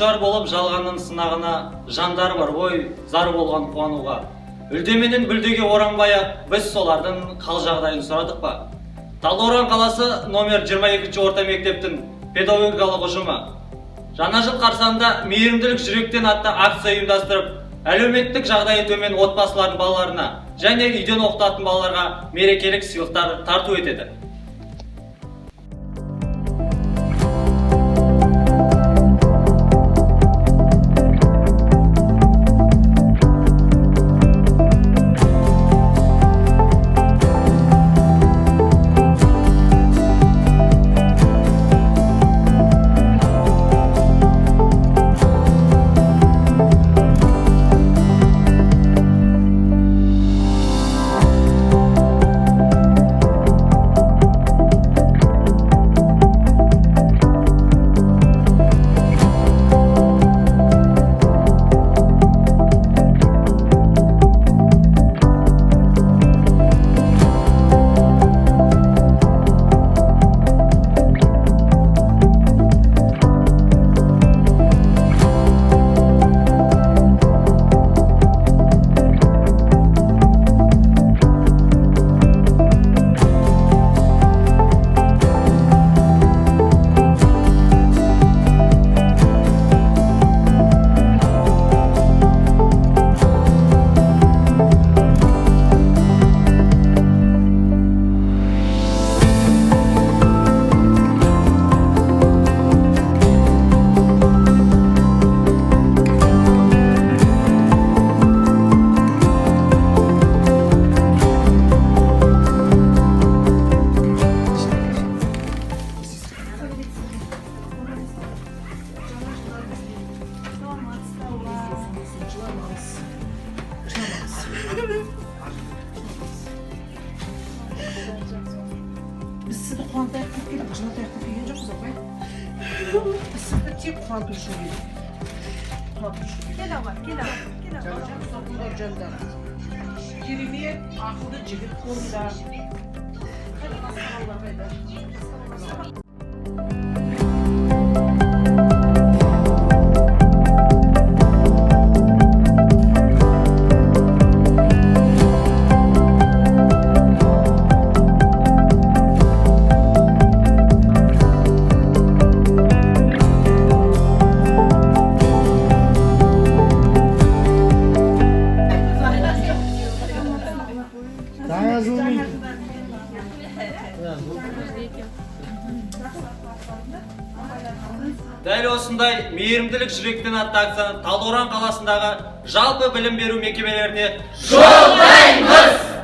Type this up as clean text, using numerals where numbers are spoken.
душар болып жалғанның сынағына, жандар бар ғой, зар болған қуануға. Үлдеменен бүлдеге оранбай-ақ, біз солардың қал жағдайын сұрадық па? Талдықорған қаласы номер 22 орта мектептің педагогикалық ұжымы жаңа жыл қарсаңында мейірімділік жүректен атты акция ұйымдастырып, әлеуметтік жағдайы төмен отбасылардың балаларына және үйден оқытатын балаларға мерекелік сыйлықтар тарту етеді. Biz sizi kuantaya gittik, başına teknik yiyin çok güzel be. Biz sizi tek kuantaya şu yiyin. Kuantaya şu yiyin. Gel ama, gel ama, gel ama. Canım sapında cönder. Kirimi akıllı cibit konuda. Hadi masallah eder. Дәл осындай мейірімділік жүректен атты акцияны Талдықорған қаласындағы жалпы білім беру мекемелеріне жолдаймыз!